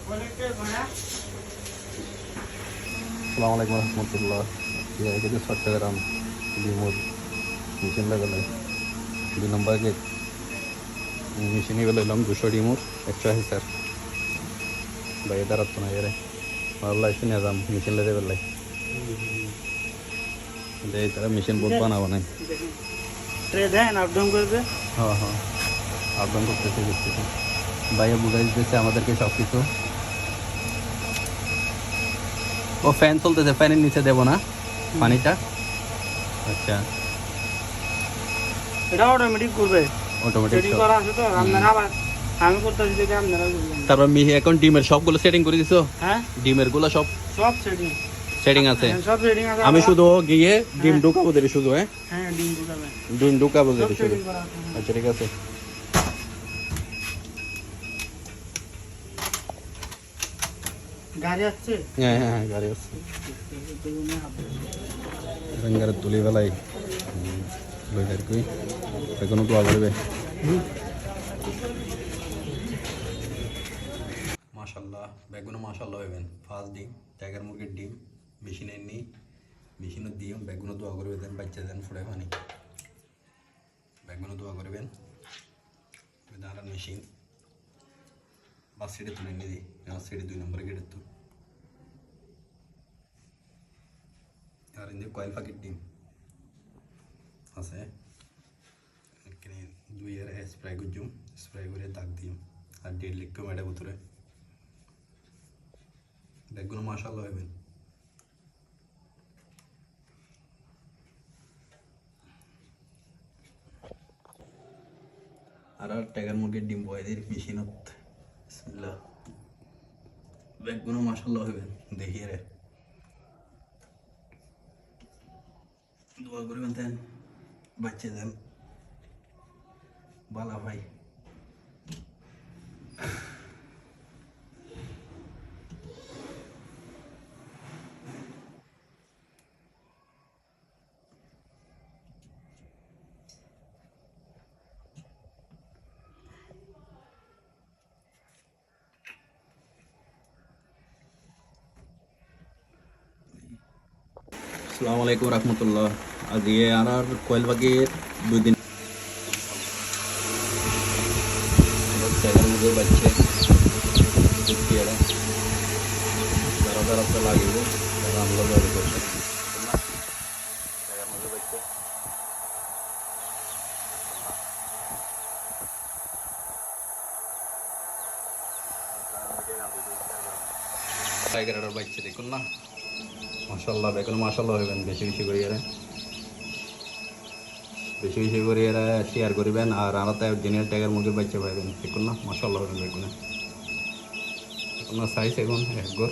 আসসালামু আলাইকুম রহমতুল্লাহ। এদিকে চট্টগ্রাম ডিমুর মেশিন লাগালে 2 নম্বর গেট মেশিনে বেলাইলাম 200 ডিমুর 180 স্যার ভাই দাঁড়াত না এরে আল্লাহ শুনে যাম মেশিন লেগে বেলাই এই তারা মেশিন বোর্ড বানাবো না ট্রে দেন আপডাউন করবে। হ্যাঁ হ্যাঁ আপডাউন করতেছে দেখতেছে ভাইয়া বুঝাই দিতেছে আমাদেরকে সব কিছু। ও ফ্যান চলতেছে, ফ্যানের নিচে দেবো না পানিটা। আচ্ছা এটা অটোমেটিক করবে, অটোমেটিক সেটিং করা আছে তো। আপনারা আবার আমি করতেছি দেখে আপনারা করবেন। তারপর এখন ডিমের সবগুলো সেটিং করে দিছো? হ্যাঁ ডিমের গুলো সব সব সেটিং সেটিং আছে, সব সেটিং আছে। আমি শুধু গিয়ে ডিম ঢুকাবো দেরি শুধু। হ্যাঁ হ্যাঁ ডিম ঢুকাবে, ডিম ঢুকাবো সব দেরি শুধু। সেটিং করা আছে। আচ্ছা ঠিক আছে। গাড়ি আসছে, হ্যাঁ হ্যাঁ হ্যাঁ গাড়ি আছে রঙের তুলি বেলাই লইটার কই এখনো তো আগে মাশাআল্লাহ বেগুনো মাশাআল্লাহ হইবেন। ফার্স্ট ডিম টাইগার মুরগির ডিম মেশিনে নি মেশিনে দিম বেগুনো দোয়া করবে দেন বাচ্চা দেন ফুড়ে পানি বেগুনো দোয়া করবেন দাঁড়ান মেশিন বাস সিটে তুলে নিয়ে দিই সিটে 2 নম্বর গেটের তো আর ইন্দে কয়েল প্যাকেট ডিম আছে এখানে 2 এর স্প্রে গুজুম স্প্রে করে দাগ দিম আর 1.5 লিটার মেডা ভিতরে বেগুনো মাশাআল্লাহ হইবেন। আর টাইগার মুরগির ডিম বয়েদের মেশিনত বিসমিল্লাহ বেগুনো মাশাআল্লাহ হইবেন। দেখি রে দোয়া করবেন দেন বাচ্চা দেন বালা ভাই। আসসালামু আলাইকুম রহমতুল্লাহ। আজ আর কয়েল বাগের 2 দিন বাচ্চা যারা যারা তো লাগিব তারা আমরা গাড়ি করছে টাইগারের বাচ্চা দেখুন না মাশাআল্লাহ বেগুন মাশাআল্লাহ হইবেন। বেশি বেশি করে বেশি বেশি করে এরা শেয়ার করবেন আর আলাদা জেনারেল টাইগার মুরগির বাচ্চা পাইবেন দেখুন না মাশাআল্লাহ হইবেন বেগুনে এখন সাইজ এখন একগর